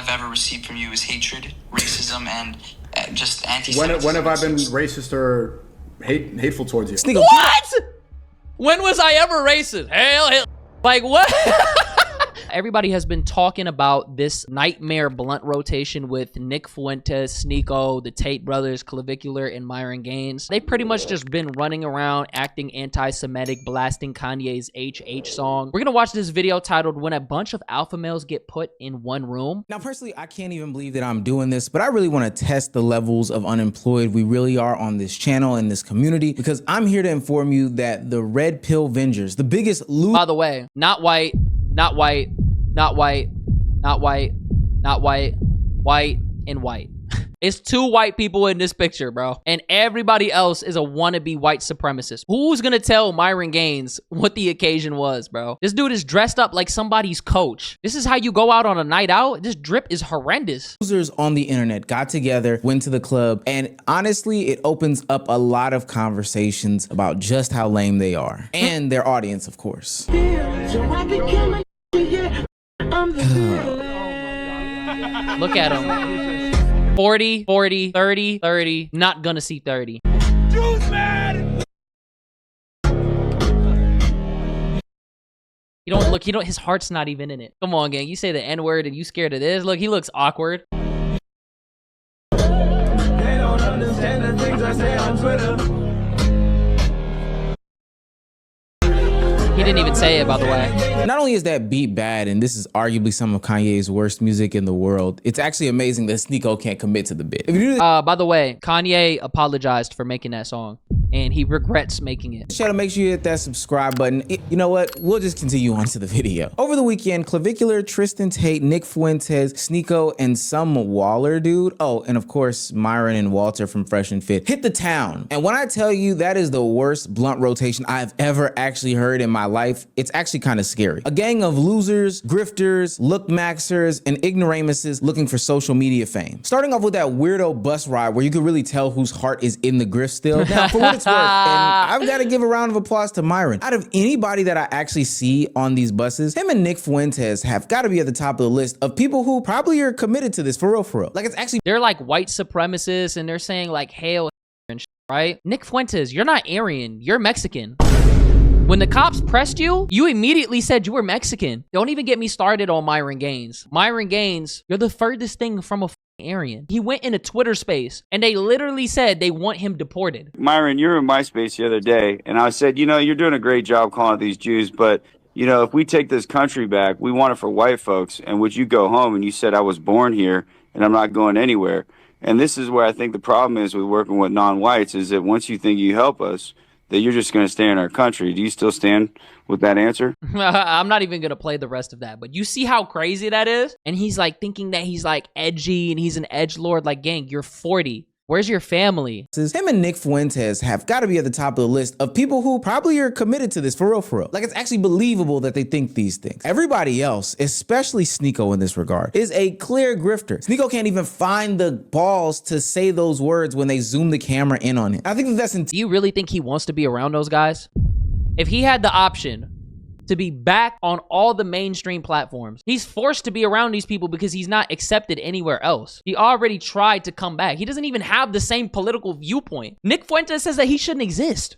I've ever received from you is hatred, racism, and just anti-Semitism. When have I been racist or hateful towards you? What? When was I ever racist? Hell. Like, what? Everybody has been talking about this nightmare blunt rotation with Nick Fuentes, Sneeko, the Tate brothers, Clavicular, and Myron Gaines. They've pretty much just been running around acting anti-Semitic, blasting Kanye's HH song. We're gonna watch this video titled When a Bunch of Alpha Males Get Put in One Room. Now, personally, I can't even believe that I'm doing this, but I really want to test the levels of unemployed we really are on this channel and this community, because I'm here to inform you that the Red Pill Vengers, the biggest loot. By the way, not white, not white, not white, not white, not white, white, and white. It's two white people in this picture, bro. And everybody else is a wannabe white supremacist. Who's gonna tell Myron Gaines what the occasion was, bro? This dude is dressed up like somebody's coach. This is how you go out on a night out? This drip is horrendous. Users on the internet got together, went to the club, and honestly, it opens up a lot of conversations about just how lame they are. And their audience, of course. Look at him. 40, 40, 30, 30. Not gonna see 30. You don't look, his heart's not even in it. Come on, gang. You say the N-word and you scared of this? Look, he looks awkward. They don't understand the things I say on Twitter. He didn't even say it, by the way. Not only is that beat bad, and this is arguably some of Kanye's worst music in the world, it's actually amazing that Sneeko can't commit to the bit. If you do this, by the way, Kanye apologized for making that song, and he regrets making it. channel, make sure you hit that subscribe button. You know what? We'll just continue on to the video. Over the weekend, Clavicular, Tristan Tate, Nick Fuentes, Sneeko, and some Waller dude, oh, and of course, Myron and Walter from Fresh and Fit, hit the town. And when I tell you that is the worst blunt rotation I've ever actually heard in my life, it's actually kind of scary. A gang of losers, grifters, look-maxers, and ignoramuses looking for social media fame. Starting off with that weirdo bus ride where you could really tell whose heart is in the grift still. Now, for what it's worth, and I've got to give a round of applause to Myron. Out of anybody that I actually see on these buses, him and Nick Fuentes have got to be at the top of the list of people who probably are committed to this for real, for real. Like, it's actually— They're like white supremacists, and they're saying like, hail and shit, right? Nick Fuentes, you're not Aryan, you're Mexican. When the cops pressed you, you immediately said you were Mexican. Don't even get me started on Myron Gaines. Myron Gaines, you're the furthest thing from a Aryan. He went in a Twitter space, and they literally said they want him deported. Myron, you were in my space the other day, and I said, you know, you're doing a great job calling it these Jews, but, you know, if we take this country back, we want it for white folks, and would you go home? And you said, I was born here, and I'm not going anywhere. And this is where I think the problem is with working with non-whites, is that once you think you help us, that you're just going to stay in our country. Do you still stand with that answer? I'm not even going to play the rest of that, but you see how crazy that is? And he's like thinking that he's like edgy and he's an edgelord. Like, gang, you're 40. Where's your family? Him and Nick Fuentes have got to be at the top of the list of people who probably are committed to this for real, for real. Like, it's actually believable that they think these things. Everybody else, especially Sneeko in this regard, is a clear grifter. Sneeko can't even find the balls to say those words when they zoom the camera in on him. I think that's— Do you really think he wants to be around those guys? If he had the option to be back on all the mainstream platforms, he's forced to be around these people because he's not accepted anywhere else. He already tried to come back. He doesn't even have the same political viewpoint. Nick Fuentes says that he shouldn't exist.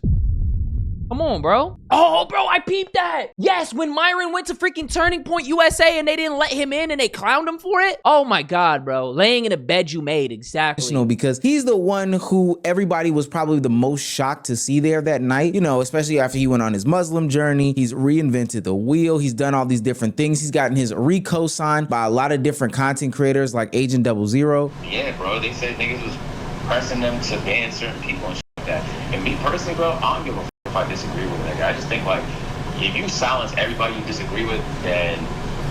Come on, bro. Oh, bro, I peeped that. Yes, when Myron went to freaking Turning Point USA and they didn't let him in and they clowned him for it. Oh my God, bro. Laying in a bed you made, exactly. Because he's the one who everybody was probably the most shocked to see there that night. You know, especially after he went on his Muslim journey. He's reinvented the wheel. He's done all these different things. He's gotten his RICO signed by a lot of different content creators like Agent 00. Yeah, bro. They said niggas was pressing them to ban certain people and shit like that. And me personally, bro, I don't give a f if I disagree with it. Like, I just think, like, if you silence everybody you disagree with, then,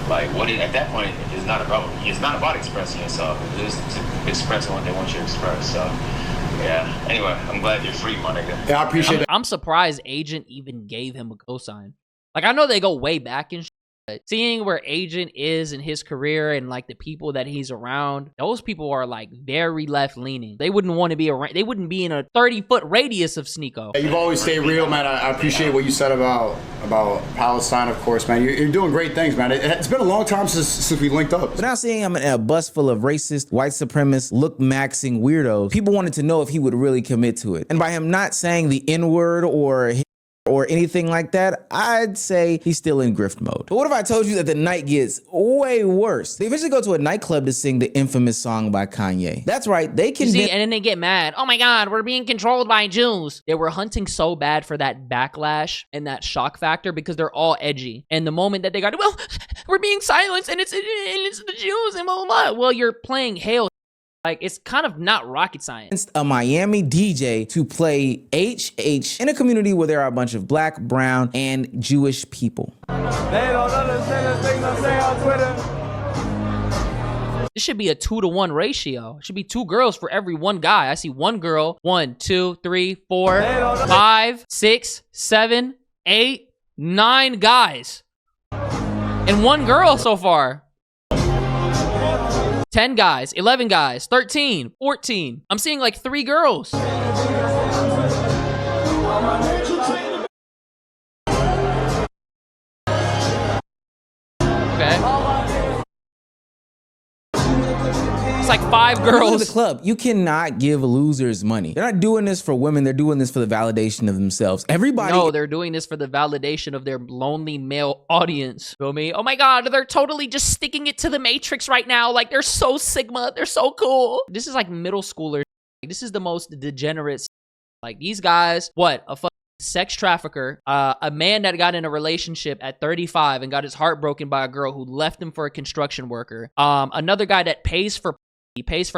like, at that point, it's not about expressing yourself. It's just expressing what they want you to express. So, yeah. Anyway, I'm glad you're free, my nigga. Yeah, I appreciate that. I'm surprised Agent even gave him a cosign. Like, I know they go way back and shit, seeing where Agent is in his career and like the people that he's around, those people are like very left leaning. They wouldn't want to be around, they wouldn't be in a 30-foot radius of Sneeko. You've always stayed real, man. I appreciate what you said about Palestine, of course, man. You're doing great things, man. It's been a long time since we linked up. But now seeing him in a bus full of racist, white supremacist, look-maxing weirdos, people wanted to know if he would really commit to it. And by him not saying the N-word or anything like that, I'd say he's still in grift mode. But what if I told you that the night gets way worse? They eventually go to a nightclub to sing the infamous song by Kanye. That's right, they can see, and then they get mad. Oh my God, we're being controlled by Jews. They were hunting so bad for that backlash and that shock factor because they're all edgy. And the moment that they got, well, we're being silenced and it's the Jews and blah, blah, blah. Well, you're playing hail. Like, it's kind of not rocket science. A Miami DJ to play HH in a community where there are a bunch of black, brown, and Jewish people. They don't understand the things I say on Twitter. This should be a 2-to-1 ratio. It should be 2 girls for every 1 guy. I see 1 girl, 1, 2, 3, 4, 5, 6, 7, 8, 9 guys. And 1 girl so far. 10 guys, 11 guys, 13, 14. I'm seeing like 3 girls. Okay. It's like 5 girls. The club, you cannot give losers money. They're not doing this for women. They're doing this for the validation of themselves. Everybody. No, they're doing this for the validation of their lonely male audience. Feel me? Oh my God, they're totally just sticking it to the Matrix right now. Like, they're so Sigma. They're so cool. This is like middle schoolers. This is the most degenerate. Like, these guys, what? A sex trafficker, a man that got in a relationship at 35 and got his heart broken by a girl who left him for a construction worker. Another guy that pays for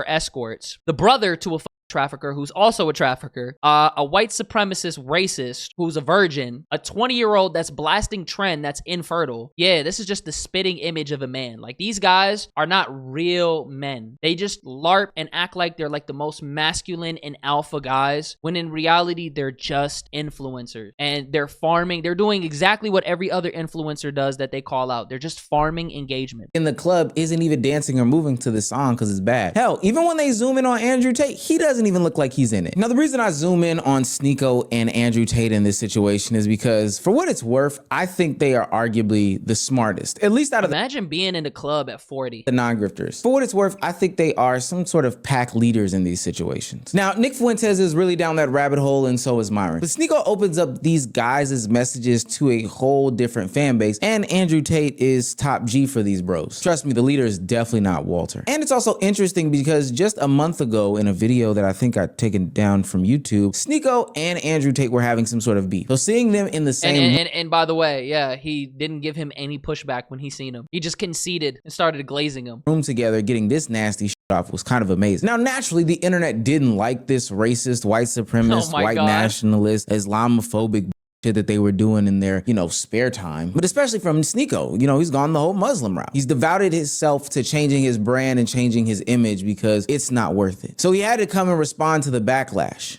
escorts. The brother to a trafficker who's also a trafficker, a white supremacist racist who's a virgin, a 20-year-old that's blasting trend that's infertile. Yeah, this is just the spitting image of a man. Like, these guys are not real men. They just LARP and act like they're like the most masculine and alpha guys, when in reality they're just influencers. And they're farming. They're doing exactly what every other influencer does that they call out. They're just farming engagement. In the club isn't even dancing or moving to the song because it's bad. Hell, even when they zoom in on Andrew Tate, he doesn't even look like he's in it. Now, the reason I zoom in on Sneeko and Andrew Tate in this situation is because, for what it's worth, I think they are arguably the smartest, at least out of Imagine being in a club at 40. The non-grifters. For what it's worth, I think they are some sort of pack leaders in these situations. Now, Nick Fuentes is really down that rabbit hole, and so is Myron. But Sneeko opens up these guys' messages to a whole different fan base, and Andrew Tate is top G for these bros. Trust me, the leader is definitely not Walter. And it's also interesting because just a month ago in a video that I think got taken down from YouTube, Sneeko and Andrew Tate were having some sort of beef. So seeing them in the same and by the way, yeah, he didn't give him any pushback when he seen him. He just conceded and started glazing him. Room together, getting this nasty shit off was kind of amazing. Now, naturally, the internet didn't like this racist, white supremacist, white nationalist, Islamophobic shit that they were doing in their, spare time. But especially from Sneeko, he's gone the whole Muslim route. He's devoted himself to changing his brand and changing his image because it's not worth it. So he had to come and respond to the backlash.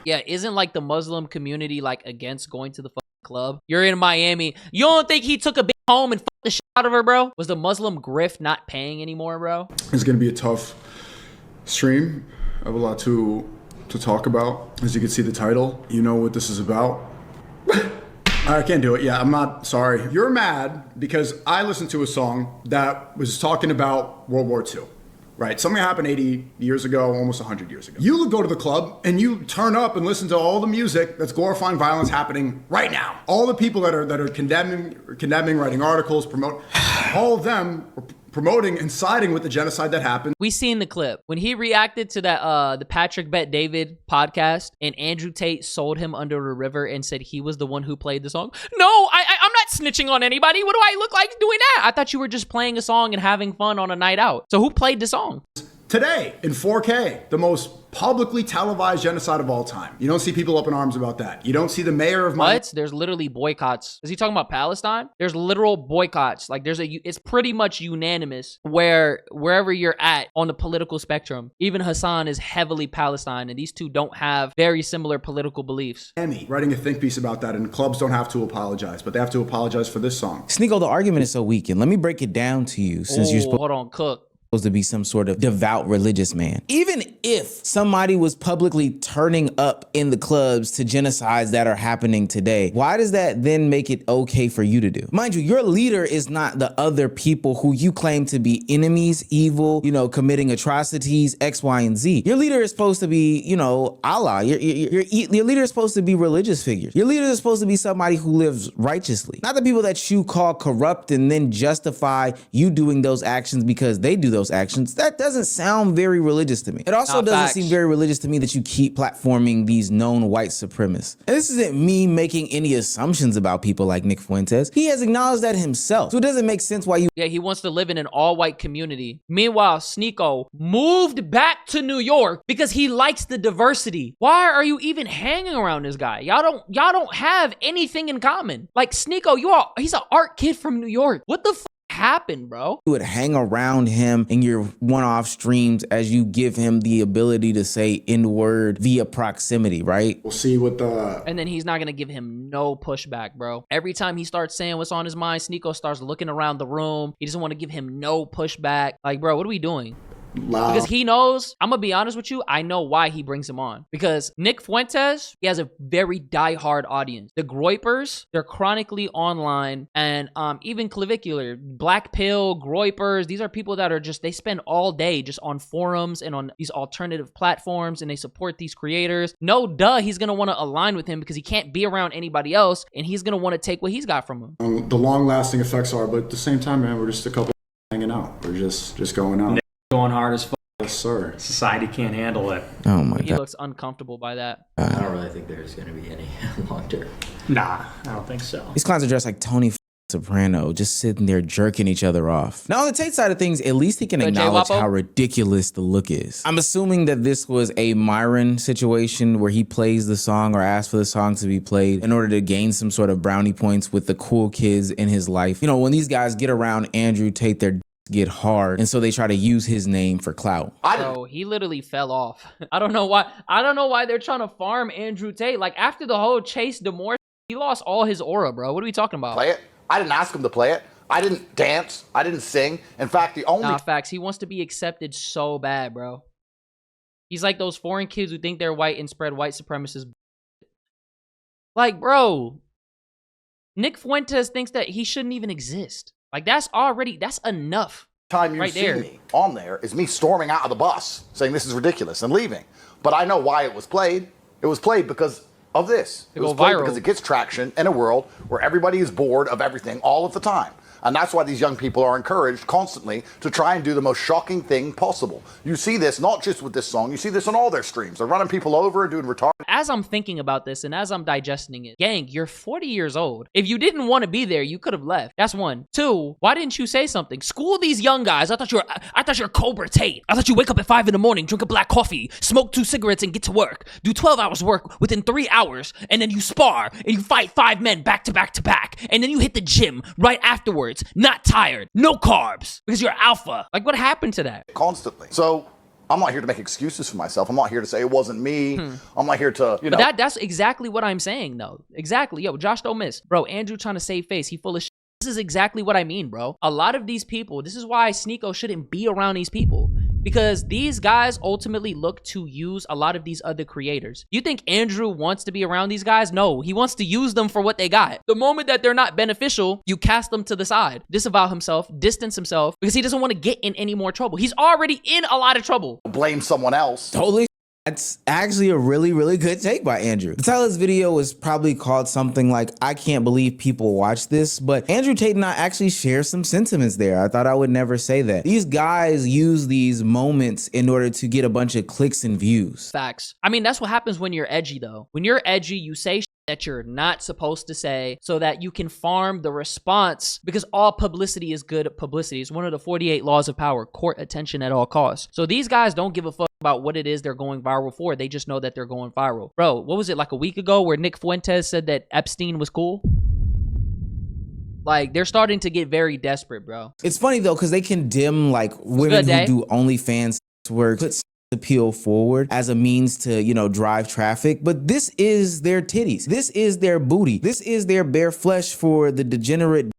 Yeah, isn't like the Muslim community like against going to the club? You're in Miami. You don't think he took a bitch home and fucked the shit out of her, bro? Was the Muslim grift not paying anymore, bro? It's gonna be a tough stream. I have a lot to talk about. As you can see the title, you know what this is about. I can't do it. Yeah, I'm not sorry. You're mad because I listened to a song that was talking about World War II, right? Something happened 80 years ago, almost 100 years ago. You go to the club and you turn up and listen to all the music that's glorifying violence happening right now. All the people that are condemning, writing articles, all of them are promoting and siding with the genocide that happened. We seen the clip when he reacted to that the Patrick Bet David podcast, and Andrew Tate sold him under a river and said he was the one who played the song. No, I'm not snitching on anybody. What do I look like doing that? I thought you were just playing a song and having fun on a night out. So who played the song? today in 4K, the most publicly televised genocide of all time. You don't see people up in arms about that. You don't see the mayor of Miami. What? There's literally boycotts. Is he talking about Palestine? There's literal boycotts. Like it's pretty much unanimous wherever you're at on the political spectrum. Even Hassan is heavily Palestine, and these two don't have very similar political beliefs. Writing a think piece about that, and clubs don't have to apologize, but they have to apologize for this song. Sneeko, the argument is so weak, and let me break it down to you since you're supposed hold on, Cook. to be some sort of devout religious man. Even if somebody was publicly turning up in the clubs to genocides that are happening today, why does that then make it okay for you to do? Mind you, your leader is not the other people who you claim to be enemies, evil, committing atrocities, X, Y, and Z. Your leader is supposed to be, Allah. Your leader is supposed to be religious figures. Your leader is supposed to be somebody who lives righteously. Not the people that you call corrupt and then justify you doing those actions because they do those actions. That doesn't sound very religious to me. It also doesn't seem very religious to me that you keep platforming these known white supremacists. And this isn't me making any assumptions about people like Nick Fuentes. He has acknowledged that himself. So it doesn't make sense why you... Yeah, he wants to live in an all-white community. Meanwhile, Sneeko moved back to New York because he likes the diversity. Why are you even hanging around this guy? Y'all don't have anything in common. Like Sneeko, he's an art kid from New York. What the f happened, bro? You would hang around him in your one-off streams as you give him the ability to say N-word via proximity, right? We'll see what the... And then he's not gonna give him no pushback, bro. Every time he starts saying what's on his mind, Sneeko starts looking around the room. He doesn't want to give him no pushback. Like, bro, what are we doing? Loud. Because he knows, I'm gonna be honest with you, I know why he brings him on. Because Nick Fuentes, he has a very diehard audience. The Groypers, they're chronically online, and even Clavicular, Black Pill, Groypers, these are people that are just, they spend all day just on forums and on these alternative platforms, and they support these creators. No duh, he's gonna want to align with him because he can't be around anybody else, and he's gonna want to take what he's got from him. The long-lasting effects are, but at the same time, man, we're just a couple hanging out. We're just going out. Going hard as fuck. Yes, sir. Society can't handle it. Oh my God. He looks uncomfortable by that. I don't really think there's going to be any long term. Nah, I don't think so. These clowns are dressed like Tony Soprano, just sitting there jerking each other off. Now, on the Tate side of things, at least he can acknowledge how ridiculous the look is. I'm assuming that this was a Myron situation where he plays the song or asks for the song to be played in order to gain some sort of brownie points with the cool kids in his life. When these guys get around Andrew Tate, they're get hard, and so they try to use his name for clout. Bro, he literally fell off. I don't know why they're trying to farm Andrew Tate. Like, after the whole Chase Demore, he lost all his aura, bro. What are we talking about? Play it. I didn't ask him to play it. I didn't dance. I didn't sing. In fact, the only... Nah, facts. He wants to be accepted so bad, bro. He's like those foreign kids who think they're white and spread white supremacist. Like, bro, Nick Fuentes thinks that he shouldn't even exist. Like, that's enough. Time you see me on there is me storming out of the bus saying this is ridiculous and leaving. But I know why it was played. It was played because of this. It was played because it gets traction in a world where everybody is bored of everything all of the time. And that's why these young people are encouraged constantly to try and do the most shocking thing possible. You see this not just with this song, you see this on all their streams. They're running people over and doing retarded. As I'm thinking about this and as I'm digesting it, gang, you're 40 years old. If you didn't want to be there, you could have left. That's one. Two, why didn't you say something? School these young guys. I thought you're Cobra Tate. I thought you wake up at 5 in the morning, drink a black coffee, smoke 2 cigarettes and get to work. Do 12 hours work within 3 hours, and then you spar and you fight 5 men back to back to back. And then you hit the gym right afterwards, not tired. No carbs because you're alpha. Like, what happened to that? Constantly. So I'm not here to make excuses for myself. I'm not here to say it wasn't me. I'm not here to, you know. But that's exactly what I'm saying, though. Exactly. Yo, Josh don't miss. Bro, Andrew trying to save face. He full of shit. This is exactly what I mean, bro. A lot of these people, this is why Sneeko shouldn't be around these people. Because these guys ultimately look to use a lot of these other creators. You think Andrew wants to be around these guys? No, he wants to use them for what they got. The moment that they're not beneficial, you cast them to the side. Disavow himself, distance himself, because he doesn't want to get in any more trouble. He's already in a lot of trouble. Blame someone else. Totally. That's actually a really, really good take by Andrew. The title of this video was probably called something like, I can't believe people watch this, but Andrew Tate and I actually share some sentiments there. I thought I would never say that. These guys use these moments in order to get a bunch of clicks and views. Facts. I mean, that's what happens when you're edgy, though. When you're edgy, you say that you're not supposed to say so that you can farm the response, because all publicity is good publicity. It's one of the 48 laws of power: court attention at all costs. So these guys don't give a fuck about what it is they're going viral for. They just know that they're going viral. Bro, what was it, like a week ago, where Nick Fuentes said that Epstein was cool? Like, they're starting to get very desperate, bro. It's funny though, because they condemn like women who do OnlyFans work, put appeal forward as a means to, you know, drive traffic. But this is their titties. This is their booty. This is their bare flesh for the degenerate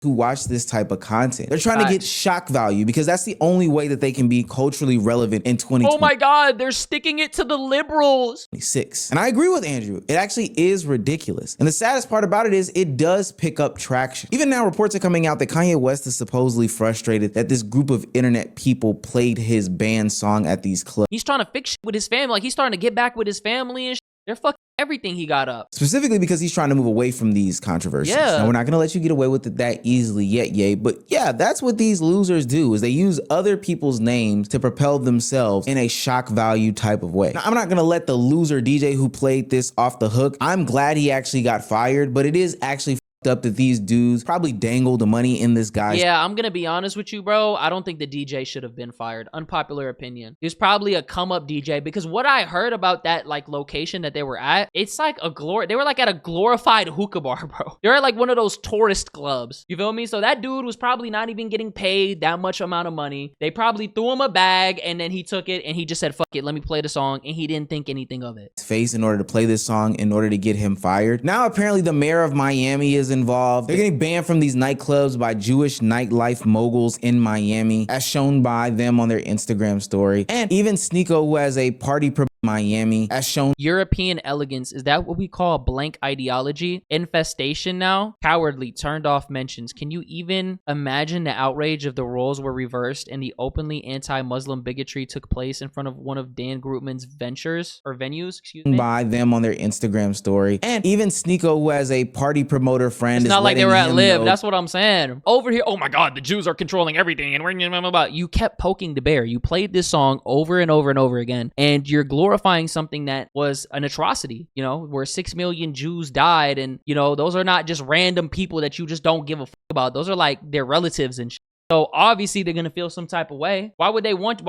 who watch this type of content. They're trying to get shock value because that's the only way that they can be culturally relevant in 2020. Oh my God, they're sticking it to the liberals. 26. And I agree with Andrew. It actually is ridiculous. And the saddest part about it is it does pick up traction. Even now, reports are coming out that Kanye West is supposedly frustrated that this group of internet people played his banned song at these clubs. He's trying to fix shit with his family. Like, he's starting to get back with his family and shit. They're fucking everything he got up. Specifically because he's trying to move away from these controversies. Yeah. Now, we're not gonna let you get away with it that easily yet, Ye. But yeah, that's what these losers do, is they use other people's names to propel themselves in a shock value type of way. Now, I'm not gonna let the loser DJ who played this off the hook. I'm glad he actually got fired, but it is actually up that these dudes probably dangled the money in this guy's. Yeah, I'm gonna be honest with you, bro. I don't think the DJ should have been fired. Unpopular opinion. He was probably a come up DJ, because what I heard about that like location that they were at, it's like a they were like at a glorified hookah bar, bro. They're at like one of those tourist clubs. You feel me? So that dude was probably not even getting paid that much amount of money. They probably threw him a bag and then he took it and he just said, fuck it, let me play the song, and he didn't think anything of it. Face in order to play this song in order to get him fired. Now apparently the mayor of Miami is involved. They're getting banned from these nightclubs by Jewish nightlife moguls in Miami, as shown by them on their Instagram story. And even Sneeko, who has a party Miami, as shown. European elegance, is that what we call blank ideology? Infestation now? Cowardly, turned off mentions. Can you even imagine the outrage if the roles were reversed and the openly anti-Muslim bigotry took place in front of one of Dan Grootman's venues, excuse me? By them on their Instagram story. And even Sneeko, who has a party promoter friend, it's not like they were at Live. That's what I'm saying. Over here, oh my God, the Jews are controlling everything, and we're about. You kept poking the bear. You played this song over and over and over again, and you're glorifying something that was an atrocity, you know, where 6 million Jews died. And, you know, those are not just random people that you just don't give a fuck about. Those are like their relatives and shit. So obviously they're gonna feel some type of way. Why would they want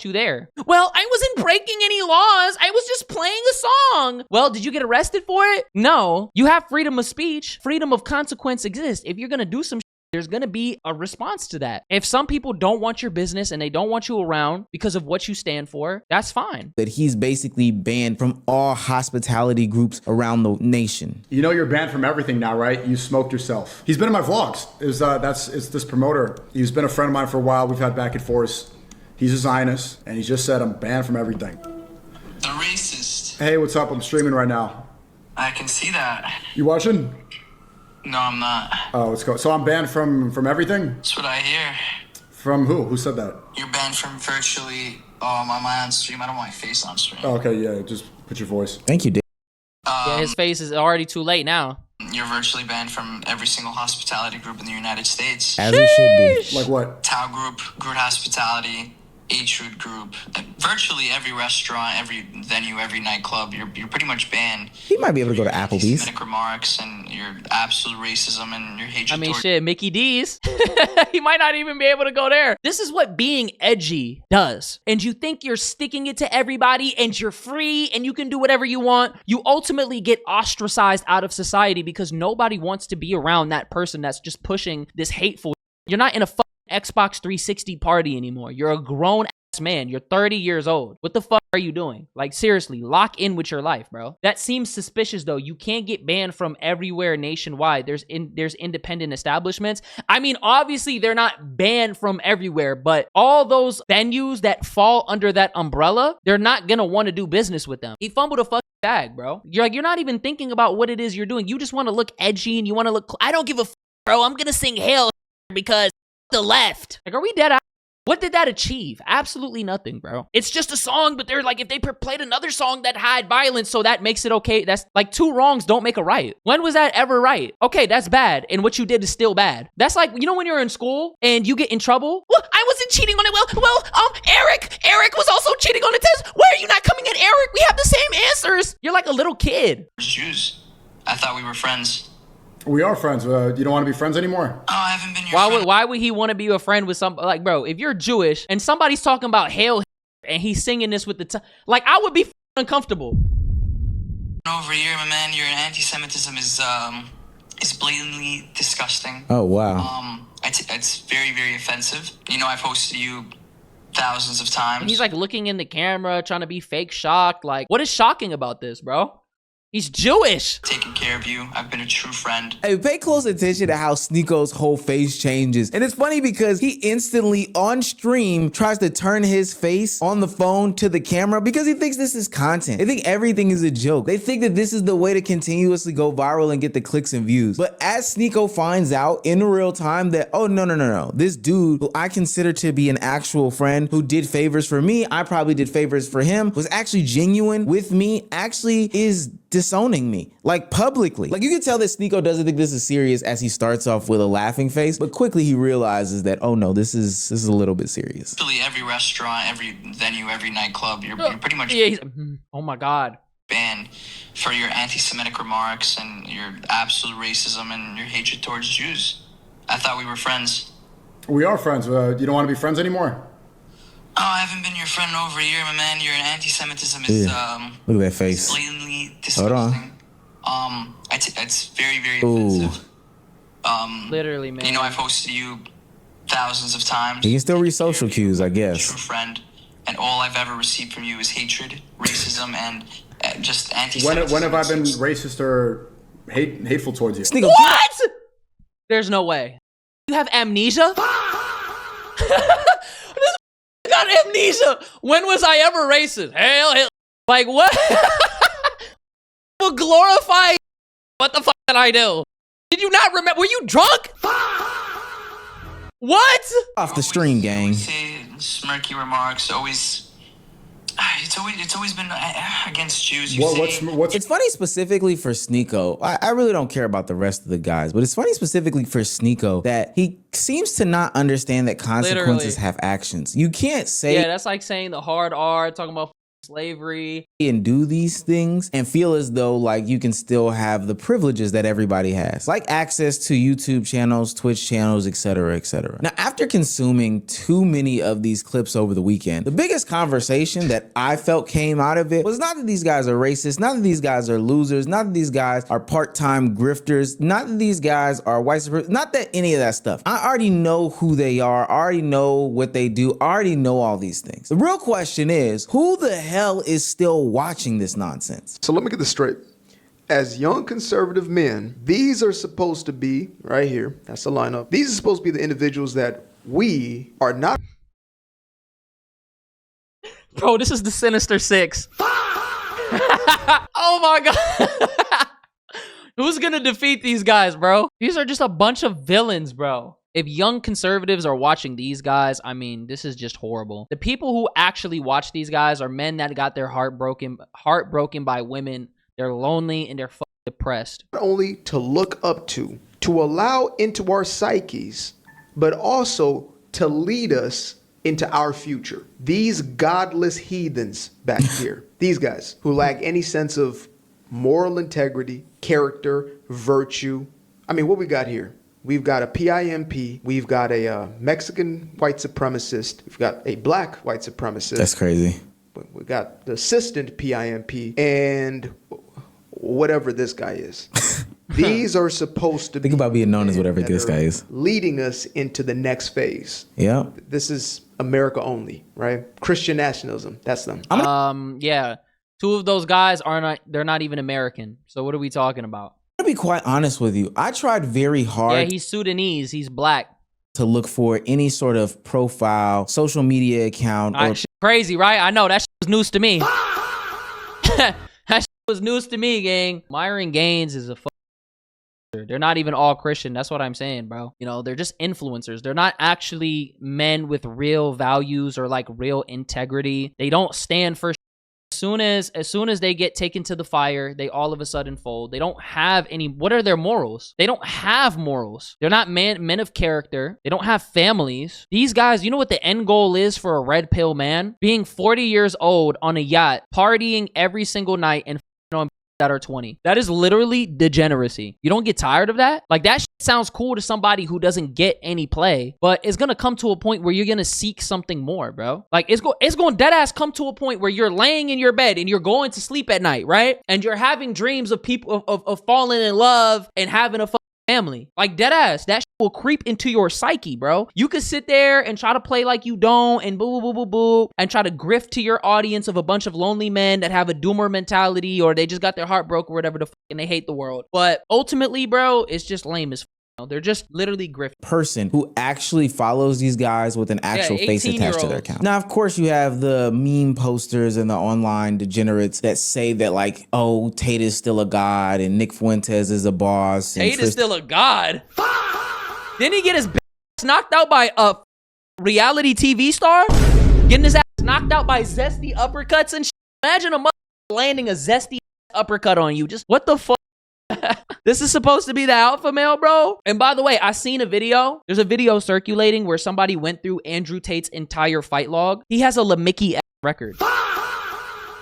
you there? Well, I wasn't breaking any laws. I was just playing a song. Well, did you get arrested for it? No. You have freedom of speech. Freedom of consequence exists. If you're gonna do some shit, there's gonna be a response to that. If some people don't want your business and they don't want you around because of what you stand for, that's fine. That he's basically banned from all hospitality groups around the nation. You know you're banned from everything now, right? You smoked yourself. He's been in my vlogs. It's this promoter. He's been a friend of mine for a while. We've had back and forth. He's a Zionist, and he just said I'm banned from everything. The racist. Hey, what's up? I'm streaming right now. I can see that. You watching? No, I'm not. Oh, let's go. So I'm banned from everything? That's what I hear. From who? Who said that? You're banned from virtually my on stream. I don't want my face on stream. Oh, okay, yeah, just put your voice. Thank you, Dick. Yeah, his face is already too late now. You're virtually banned from every single hospitality group in the United States. As it should be. Like what? Tao Group, Groot Hospitality, H-Root Group, virtually every restaurant, every venue, every nightclub, you're pretty much banned. He might be able to go to Applebee's. Anti-Semitic remarks and your absolute racism and your hatred. I mean, shit, Mickey D's. He might not even be able to go there. This is what being edgy does. And you think you're sticking it to everybody and you're free and you can do whatever you want. You ultimately get ostracized out of society because nobody wants to be around that person that's just pushing this hateful. You're not in a Xbox 360 party anymore. You're a grown ass man. You're 30 years old. What the fuck are you doing? Like, seriously, lock in with your life, bro. That seems suspicious though. You can't get banned from everywhere nationwide. There's independent establishments. I mean, obviously they're not banned from everywhere, but all those venues that fall under that umbrella, they're not gonna want to do business with them. He fumbled a fucking bag, bro. You're not even thinking about what it is you're doing. You just want to look edgy and you want to look, I don't give a fuck, bro. I'm gonna sing Hail because the left. Like, are we dead out? What did that achieve? Absolutely nothing, bro. It's just a song, but they're like, if they played another song that had violence, so that makes it okay. That's like, two wrongs don't make a right. When was that ever right? Okay, that's bad, and what you did is still bad. That's like, you know when you're in school and you get in trouble? Well, I wasn't cheating on it. Eric was also cheating on the test. Why are you not coming at Eric? We have the same answers. You're like a little kid. Jews. thought we were friends. We are friends. You don't want to be friends anymore? Oh, I haven't been your friend. Why would he want to be a friend with some, like, bro, if you're Jewish and somebody's talking about hail and he's singing this with the like, I would be uncomfortable. Over here, my man, your anti-Semitism is blatantly disgusting. Oh, wow. It's very, very offensive. You know, I've hosted you thousands of times. And he's like looking in the camera, trying to be fake shocked. Like, what is shocking about this, bro? He's Jewish. Taking care of you. I've been a true friend. Hey, pay close attention to how Sneako's whole face changes. And it's funny because he instantly on stream tries to turn his face on the phone to the camera because he thinks this is content. They think everything is a joke. They think that this is the way to continuously go viral and get the clicks and views. But as Sneako finds out in real time that, oh, no. This dude who I consider to be an actual friend who did favors for me, I probably did favors for him, was actually genuine with me, actually is disowning me, like publicly. Like you can tell that Sneako doesn't think this is serious as he starts off with a laughing face, but quickly he realizes that, oh no, this is a little bit serious. Literally every restaurant, every venue, every nightclub, you're pretty much oh my God. banned for your anti-Semitic remarks and your absolute racism and your hatred towards Jews. I thought we were friends. We are friends. You don't want to be friends anymore? Oh, I haven't been your friend over a year, my man. Your anti-Semitism is Look at that face. blatantly disgusting. Hold on. It's very, very offensive. Literally, man. You know, I've hosted you thousands of times. You can still read social cues, I guess. True friend, and all I've ever received from you is hatred, racism, and just anti-Semitism. When have I been racist or hateful towards you? Sneako, What? There's no way. You have amnesia? This got amnesia. When was I ever racist? Hell. Like what? Will glorify. What the fuck did I do? Did you not remember? Were you drunk? What? Off the stream, gang. Say smirky remarks. It's always been against Jews. It's funny specifically for Sneako. I really don't care about the rest of the guys, but it's funny specifically for Sneako that he seems to not understand that consequences have actions. You can't say that's like saying the hard R, talking about slavery and do these things and feel as though like you can still have the privileges that everybody has, like access to YouTube channels, Twitch channels, etc., etc. Now, after consuming too many of these clips over the weekend, the biggest conversation that I felt came out of it was not that these guys are racist, not that these guys are losers, not that these guys are part-time grifters, not that these guys are white supremacists, not that any of that stuff. I already know who they are, I already know what they do, I already know all these things. The real question is, who the hell is still watching this nonsense? So let me get this straight. As young conservative men, these are supposed to be, right here, that's the lineup. These are supposed to be the individuals that we are not. Bro, this is the Sinister Six. Oh my God. Who's gonna defeat these guys, bro? These are just a bunch of villains, bro. If young conservatives are watching these guys, I mean, this is just horrible. The people who actually watch these guys are men that got their heart broken by women. They're lonely and they're depressed. Not only to look up to allow into our psyches, but also to lead us into our future. These godless heathens back here, these guys who lack any sense of moral integrity, character, virtue. I mean, what we got here? We've got a PIMP. We've got a Mexican white supremacist. We've got a black white supremacist. That's crazy. We got the assistant PIMP and whatever this guy is. These are supposed to think about being known as whatever this guy is, leading us into the next phase. Yeah. This is America only, right? Christian nationalism. That's them. Yeah. Two of those guys they're not even American. So what are we talking about? To be quite honest with you, I tried very hard. Yeah, he's Sudanese. He's black. To look for any sort of profile, social media account. Or crazy, right? I know that shit was news to me. That shit was news to me, gang. Myron Gaines is a they're not even all Christian. That's what I'm saying, bro. You know, they're just influencers. They're not actually men with real values or like real integrity. They don't stand for as soon as they get taken to the fire, they all of a sudden fold. They don't have any. What are their morals? They don't have morals. They're not men of character. They don't have families. These guys, you know what the end goal is for a red pill man? Being 40 years old on a yacht, partying every single night and on that are 20. That is literally degeneracy. You don't get tired of that? Like, that shit sounds cool to somebody who doesn't get any play, but it's gonna come to a point where you're gonna seek something more, bro. Like, it's going dead ass come to a point where you're laying in your bed and you're going to sleep at night, right? And you're having dreams of people of falling in love and having a family. Like, dead ass, that shit will creep into your psyche, bro. You could sit there and try to play like you don't and boo boo boo boo boo and try to grift to your audience of a bunch of lonely men that have a doomer mentality or they just got their heart broke or whatever the fuck and they hate the world. But ultimately, bro, it's just lame as fuck. They're just literally grifting. Person who actually follows these guys with an actual face attached to their account. Now, of course, you have the meme posters and the online degenerates that say that, like, oh, Tate is still a god and Nick Fuentes is a boss. Tate is still a god? Didn't he get his ass knocked out by a reality TV star? Getting his ass knocked out by zesty uppercuts and shit? Imagine a mother landing a zesty uppercut on you. Just what the fuck? This is supposed to be the alpha male, bro? And by the way, I seen a video. There's a video circulating where somebody went through Andrew Tate's entire fight log. He has a Lamicki record.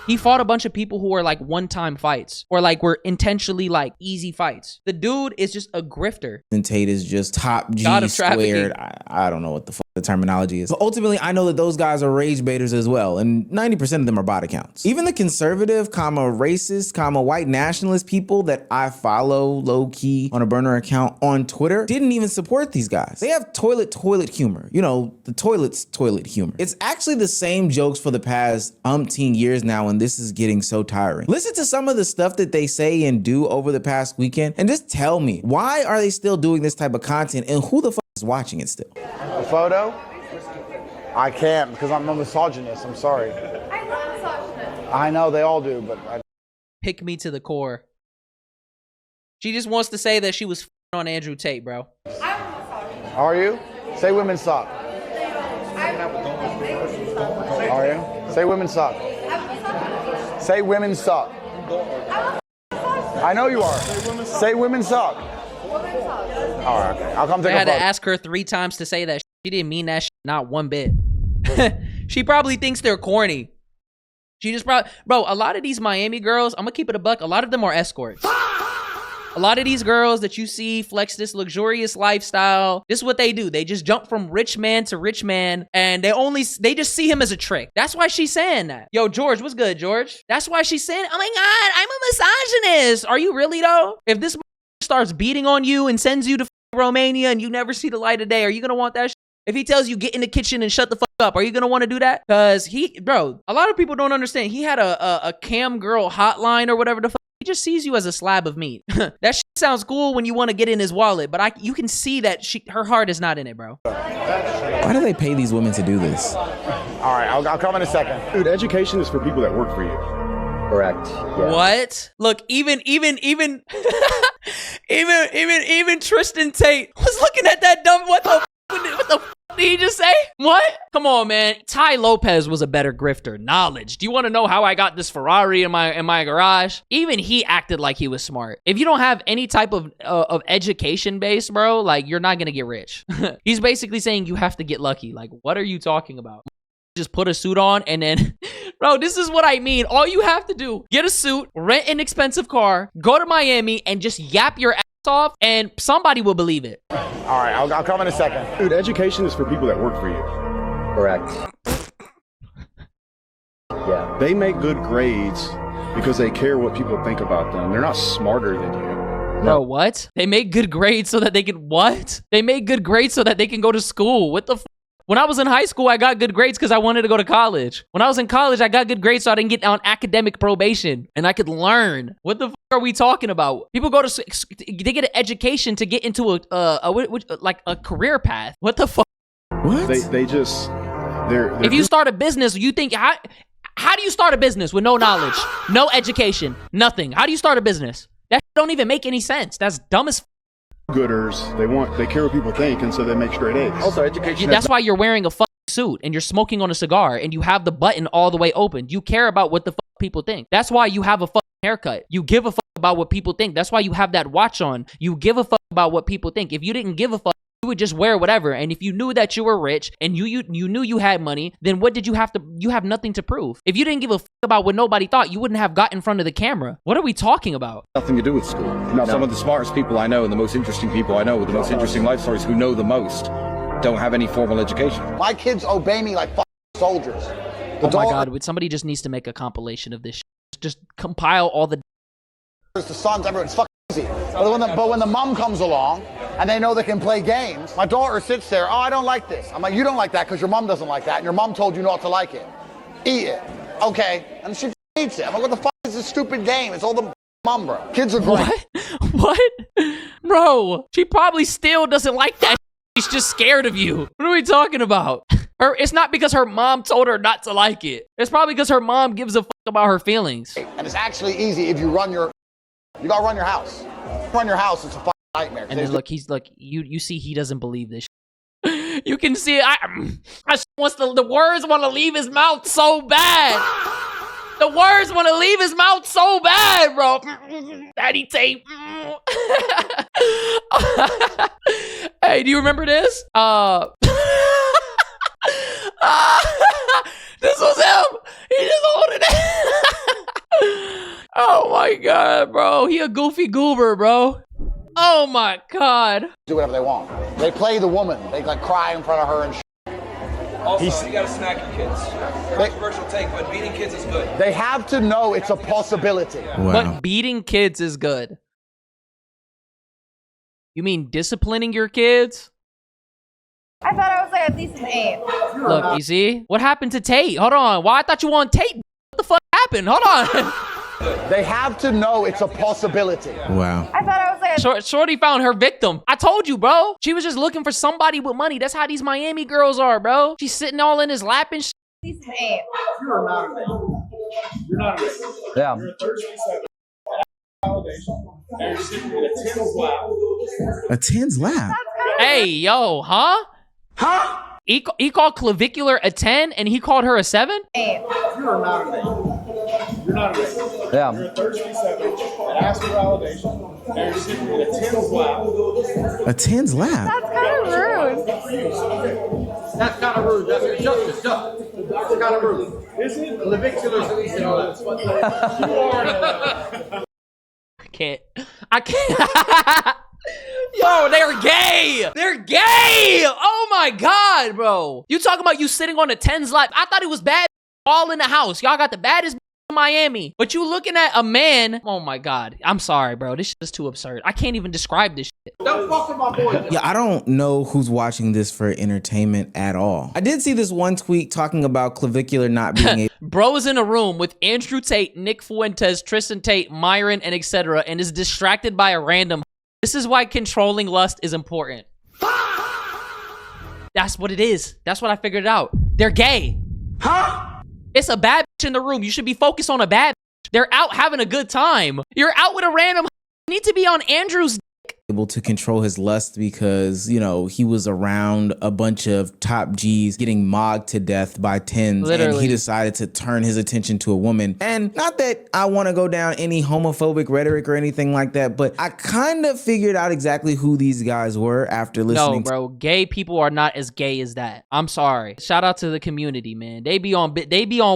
He fought a bunch of people who were like one-time fights or like were intentionally like easy fights. The dude is just a grifter. And Tate is just top G squared. I don't know what the fuck the terminology is. But ultimately, I know that those guys are rage baiters as well. And 90% of them are bot accounts. Even the conservative, racist, white nationalist people that I follow low-key on a burner account on Twitter didn't even support these guys. They have toilet humor. You know, the toilet's toilet humor. It's actually the same jokes for the past umpteen years now, and this is getting so tiring. Listen to some of the stuff that they say and do over the past weekend, and just tell me, why are they still doing this type of content, and who the fuck is watching it still? A photo? I can't because I'm a misogynist. I'm sorry. I'm not a misogynist. I know they all do, but pick me to the core. She just wants to say that she was on Andrew Tate, bro. I'm a misogynist. Are you? Say women suck. Are you? Say women suck. Say women suck. I know you are. Say women suck. All right, okay. I'll come take a photo. I had to ask her 3 times to say that. She didn't mean that not one bit. She probably thinks they're corny. She just probably, bro, a lot of these Miami girls, I'm gonna keep it a buck, a lot of them are escorts. A lot of these girls that you see flex this luxurious lifestyle, this is what they do. They just jump from rich man to rich man, and they just see him as a trick. That's why she's saying that. Yo, George, what's good, George? That's why she's saying, oh my God, I'm a misogynist. Are you really though? If this starts beating on you and sends you to Romania and you never see the light of day, are you gonna want that shit? If he tells you get in the kitchen and shut the fuck up, are you gonna want to do that? Because bro, a lot of people don't understand. He had a cam girl hotline or whatever the fuck. He just sees you as a slab of meat. That shit sounds cool when you want to get in his wallet, but you can see that her heart is not in it, bro. Why do they pay these women to do this? All right, I'll come in a second. Dude, education is for people that work for you. Correct. Yeah. What? Look, even Tristan Tate was looking at that dumb. What the fuck did he just say? What? Come on, man. Ty Lopez was a better grifter. Knowledge. Do you want to know how I got this Ferrari in my garage? Even he acted like he was smart. If you don't have any type of education base, bro, like you're not gonna get rich. He's basically saying you have to get lucky. Like, what are you talking about? Just put a suit on and then, bro, this is what I mean. All you have to do, get a suit, rent an expensive car, go to Miami and just yap your ass off and somebody will believe it. All right, I'll come in a second. Dude, education is for people that work for you. Correct. Yeah. They make good grades because they care what people think about them. They're not smarter than you. Bro, what? They make good grades so that they can, what? They make good grades so that they can go to school. What the f? When I was in high school, I got good grades because I wanted to go to college. When I was in college, I got good grades so I didn't get on academic probation and I could learn. What the f are we talking about? People go to, they get an education to get into a career path. What the fuck? What? They just, they're if you start a business, you think, how do you start a business with no knowledge, no education, nothing? How do you start a business? That don't even make any sense. That's dumb as f. Gooders, they care what people think, and so they make straight A's. Also, education. That's why you're wearing a fucking suit and you're smoking on a cigar and you have the button all the way open. You care about what the fuck people think. That's why you have a fucking haircut. You give a fuck about what people think. That's why you have that watch on. You give a fuck about what people think. If you didn't give a fuck, You would just wear whatever. And if you knew that you were rich and you knew you had money, then what did you have to, you have nothing to prove. If you didn't give a f about what nobody thought, you wouldn't have got in front of the camera. What are we talking about? Nothing to do with school. No. Some of the smartest people I know and the most interesting people I know with the most interesting life stories who know the most don't have any formal education. My kids obey me like soldiers. Oh my God, somebody just needs to make a compilation of this shit. Just compile all the sons, everyone. It's fucking easy. But when the mom comes along and they know they can play games, my daughter sits there, oh, I don't like this. I'm like, you don't like that because your mom doesn't like that, and your mom told you not to like it. Eat it. Okay. And she eats it. I'm like, what the fuck is this stupid game? It's all the mom, bro. Kids are great. What? Bro, she probably still doesn't like that. She's just scared of you. What are we talking about? It's not because her mom told her not to like it. It's probably because her mom gives a fuck about her feelings. And it's actually easy if you gotta run your house. Run your house, it's a fucking nightmare. And then look, he's like, you see he doesn't believe this shit. You can see the words want to leave his mouth so bad. The words want to leave his mouth so bad, bro. Daddy tape. Hey, do you remember this? This was him. He just holding it. Oh my God, bro. He a goofy goober, bro. Oh my God. Do whatever they want. They play the woman. They like cry in front of her and shit. Also, you gotta smack your kids. Controversial take, but beating kids is good. They have to know it's a possibility. Wow. But beating kids is good. You mean disciplining your kids? I thought I was like at least an 8. Look, you see? What happened to Tate? Hold on. Why? I thought you wanted Tate. What the fuck happened? Hold on. They have to know it's a possibility. Wow. I thought I was like Shorty found her victim. I told you, bro. She was just looking for somebody with money. That's how these Miami girls are, bro. She's sitting all in his lap and shit. at least an 8. You're not a man. You're not a man. Yeah. You're a 37. And you're sitting in a 10's lap. A 10's lap? Hey, yo, huh? Huh? He called clavicular a 10 and he called her a 7? 8. You're not a man. You're not a man. Yeah. You're a 37 and ask for validation. And you're sitting in a 10's lap. A 10's lap? That's kind of rude. That's kind of rude. That's just That's kind of rude. Is it? Clavicular solution. I can't. Yo, they're gay. They're gay. Oh my God, bro. You talking about you sitting on a 10's lap. I thought it was bad all in the house. Y'all got the baddest in Miami. But you looking at a man. Oh my God. I'm sorry, bro. This shit is too absurd. I can't even describe this shit. Don't fuck with my boy. Yeah, I don't know who's watching this for entertainment at all. I did see this one tweet talking about clavicular not being able. Bro is in a room with Andrew Tate, Nick Fuentes, Tristan Tate, Myron, and etc. and is distracted by a random. This is why controlling lust is important. That's what it is. That's what I figured out. They're gay. Huh? It's a bad bitch in the room. You should be focused on a bad bitch. They're out having a good time. You're out with a random. You need to be on Andrew's dick. Able to control his lust because, you know, he was around a bunch of top G's getting mogged to death by 10s. Literally. And he decided to turn his attention to a woman. And not that I want to go down any homophobic rhetoric or anything like that, but I kind of figured out exactly who these guys were after listening. No, bro, gay people are not as gay as that. I'm sorry. Shout out to the community, man. They be on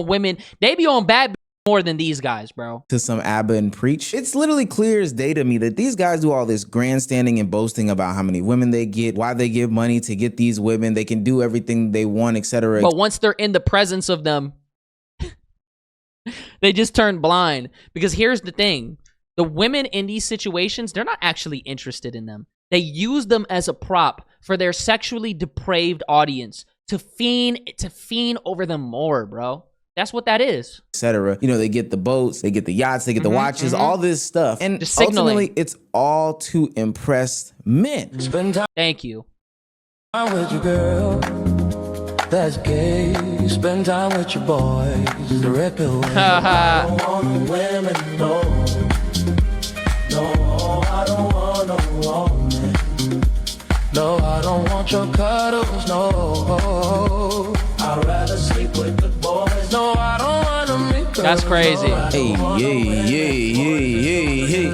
women. They be on bad more than these guys, bro. To some ABBA and Preach. It's literally clear as day to me that these guys do all this grandstanding and boasting about how many women they get, why they give money to get these women, they can do everything they want, etc. But once they're in the presence of them, they just turn blind. Because here's the thing. The women in these situations, they're not actually interested in them. They use them as a prop for their sexually depraved audience to fiend over them more, bro. That's what that is. Etc. You know, they get the boats, they get the yachts, they get the watches, all this stuff. And ultimately, it's all to impress men. Thank you. I'm with your girl. That's gay. Spend time with your boys. The red pill. I don't want the women, no. No, I don't want no woman. No, I don't want your cuddles, no. I'd rather sleep with the boys. No, I don't want to meet girls. That's crazy. Hey, hey.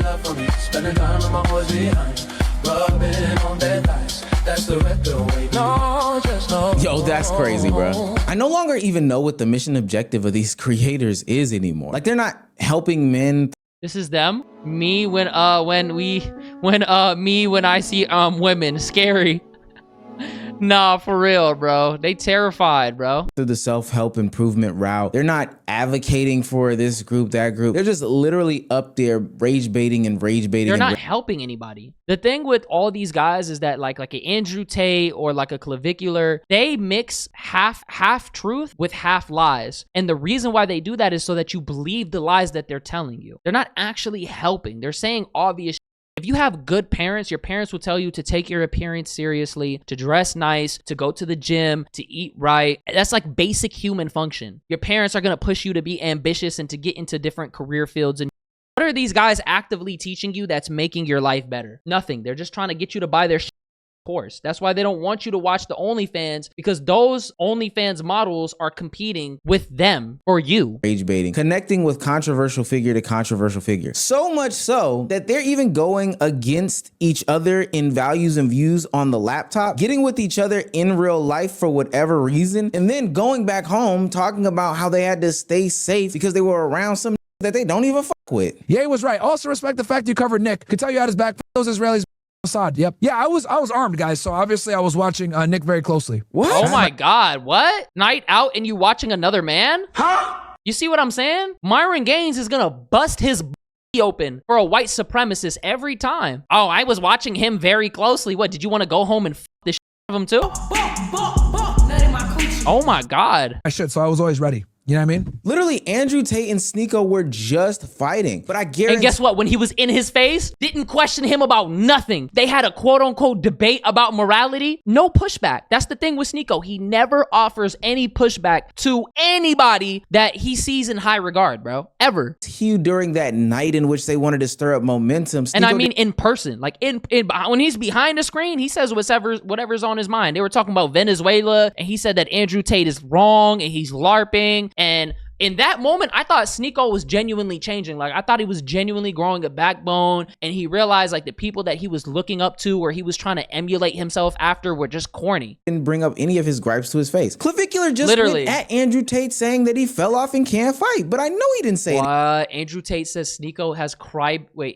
Spending time with my boys behind. Rubbing on their thighs. that's the record way. No, just no. Yo, that's crazy, bro. I no longer even know what the mission objective of these creators is anymore. Like, they're not helping men. This is them. Me when I see women. Scary. Nah, for real, bro. They terrified, bro. Through the self-help improvement route. They're not advocating for this group, that group. They're just literally up there rage baiting and rage baiting. They're not helping anybody. The thing with all these guys is that like an Andrew Tate or like a Clavicular, they mix half truth with half lies. And the reason why they do that is so that you believe the lies that they're telling you. They're not actually helping. They're saying obvious. If you have good parents, your parents will tell you to take your appearance seriously, to dress nice, to go to the gym, to eat right. That's like basic human function. Your parents are going to push you to be ambitious and to get into different career fields. And what are these guys actively teaching you that's making your life better? Nothing. They're just trying to get you to buy their course. That's why they don't want you to watch the OnlyFans, because those OnlyFans models are competing with them or you. Rage baiting, connecting with controversial figure to controversial figure. So much so that they're even going against each other in values and views on the laptop, getting with each other in real life for whatever reason, and then going back home talking about how they had to stay safe because they were around some that they don't even fuck with. Yeah, he was right. Also respect the fact you covered Nick. Could tell you had his back. Those Israelis. Assad, yep. Yeah, I was armed, guys, so obviously I was watching Nick very closely. What? Oh my God, what? Night out and you watching another man? Huh? You see what I'm saying? Myron Gaines is gonna bust his open for a white supremacist every time. Oh, I was watching him very closely. What, did you want to go home and the shit out of him too? Oh my God. I should, so I was always ready. You know what I mean? Literally, Andrew Tate and Sneeko were just fighting. But I guarantee— And guess what? When he was in his face, didn't question him about nothing. They had a quote-unquote debate about morality. No pushback. That's the thing with Sneeko. He never offers any pushback to anybody that he sees in high regard, bro. Ever. During that night in which they wanted to stir up momentum. And I mean in person. Like, when he's behind the screen, he says whatever's on his mind. They were talking about Venezuela, and he said that Andrew Tate is wrong, and he's LARPing. And in that moment, I thought Sneeko was genuinely changing. Like, I thought he was genuinely growing a backbone, and he realized like the people that he was looking up to or he was trying to emulate himself after were just corny. Didn't bring up any of his gripes to his face. Clavicular just went at Andrew Tate saying that he fell off and can't fight, but I know he didn't say it. Andrew Tate says Sneeko has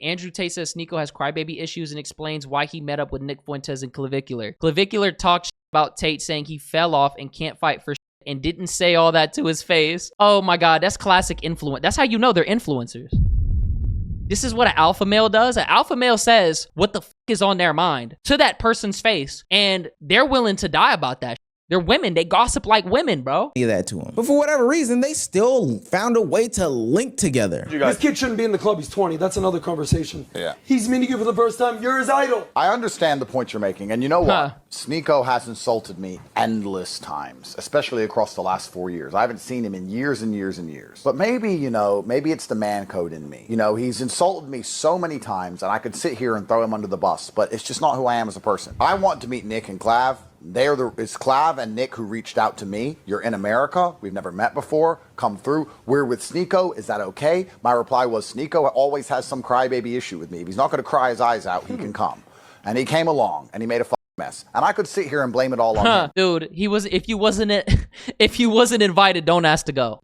Andrew Tate says Sneeko has crybaby issues and explains why he met up with Nick Fuentes and Clavicular. Clavicular talks about Tate saying he fell off and can't fight for and didn't say all that to his face. Oh my God, that's classic influence. That's how you know they're influencers. This is what an alpha male does. An alpha male says what the is on their mind to that person's face, and they're willing to die about that. They're women. They gossip like women, bro. That to him. But for whatever reason, they still found a way to link together. This kid shouldn't be in the club. He's 20. That's another conversation. Yeah. He's meeting you for the first time. You're his idol. I understand the point you're making. And you know what? Sneeko has insulted me endless times, especially across the last 4 years. I haven't seen him in years and years and years. But maybe, maybe it's the man code in me. He's insulted me so many times, and I could sit here and throw him under the bus, but it's just not who I am as a person. I want to meet Nick and Clav. It's Clav and Nick who reached out to me. You're in America. We've never met before. Come through. We're with Sneeko. Is that okay? My reply was, Sneeko always has some crybaby issue with me. If he's not going to cry his eyes out, he can come. And he came along, and he made a mess. And I could sit here and blame it all on him. Dude, if you wasn't invited, don't ask to go.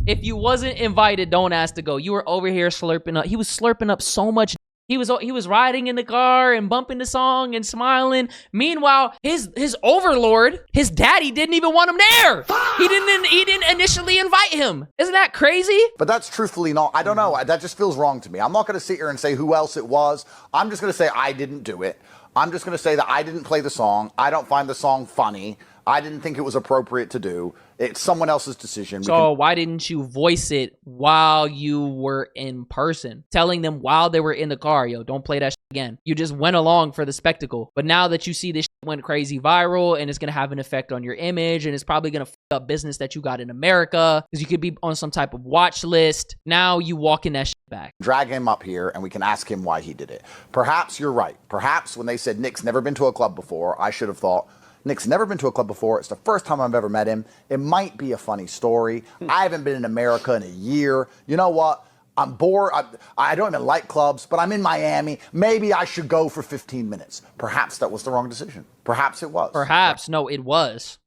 If you wasn't invited, don't ask to go. You were over here slurping up. He was slurping up so much. He was riding in the car and bumping the song and smiling. Meanwhile, his overlord, his daddy, didn't even want him there. He didn't initially invite him. Isn't that crazy? But that's truthfully not. I don't know. That just feels wrong to me. I'm not going to sit here and say who else it was. I'm just going to say I didn't do it. I'm just going to say that I didn't play the song. I don't find the song funny. I didn't think it was appropriate to do. It's someone else's decision. So why didn't you voice it while you were in person? Telling them while they were in the car, yo, don't play that shit again. You just went along for the spectacle. But now that you see this shit went crazy viral and it's going to have an effect on your image and it's probably going to fuck up business that you got in America because you could be on some type of watch list. Now you walking that shit back. Drag him up here and we can ask him why he did it. Perhaps you're right. Perhaps when they said Nick's never been to a club before, I should have thought, Nick's never been to a club before. It's the first time I've ever met him. It might be a funny story. I haven't been in America in a year. You know what? I'm bored. I don't even like clubs, but I'm in Miami. Maybe I should go for 15 minutes. Perhaps that was the wrong decision. Perhaps it was. Perhaps. No, it was.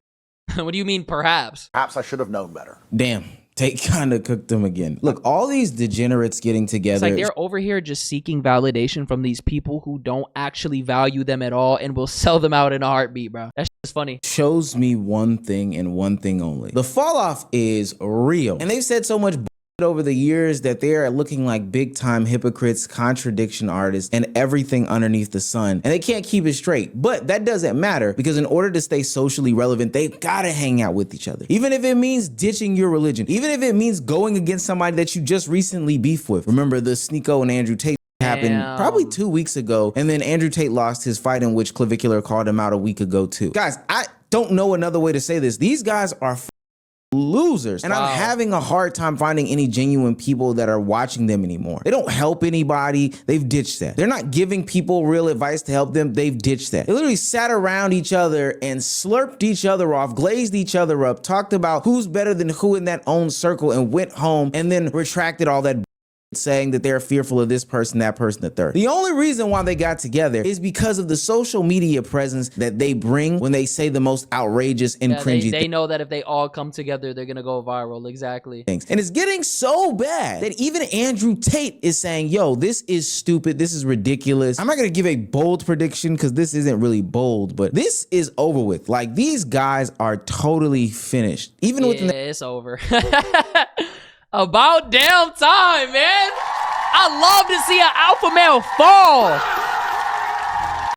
What do you mean, perhaps? Perhaps I should have known better. Damn. Tate kind of cooked them again. Look, all these degenerates getting together. It's like they're over here just seeking validation from these people who don't actually value them at all and will sell them out in a heartbeat, bro. That's just funny. Shows me one thing and one thing only. The fall off is real. And they've said so much over the years that they are looking like big time hypocrites, contradiction artists, and everything underneath the sun. And they can't keep it straight. But that doesn't matter, because in order to stay socially relevant, they've got to hang out with each other. Even if it means ditching your religion, even if it means going against somebody that you just recently beefed with. Remember the Sneeko and Andrew Tate happened probably 2 weeks ago, and then Andrew Tate lost his fight, in which Clavicular called him out a week ago too. Guys, I don't know another way to say this. These guys are losers, and I'm having a hard time finding any genuine people that are watching them anymore. They don't help anybody. They've ditched that. They're not giving people real advice to help them. They've ditched that. They literally sat around each other and slurped each other off, glazed each other up, talked about who's better than who in that own circle, and went home and then retracted all that, saying that they're fearful of this person, that person, the third. The only reason why they got together is because of the social media presence that they bring when they say the most outrageous and cringy They know that if they all come together, they're gonna go viral. Exactly. things. And it's getting so bad that even Andrew Tate is saying, yo, this is stupid. This is ridiculous. I'm not gonna give a bold prediction because this isn't really bold, but this is over with. Like, these guys are totally finished. Even with it's over. About damn time, man. I love to see an alpha male fall.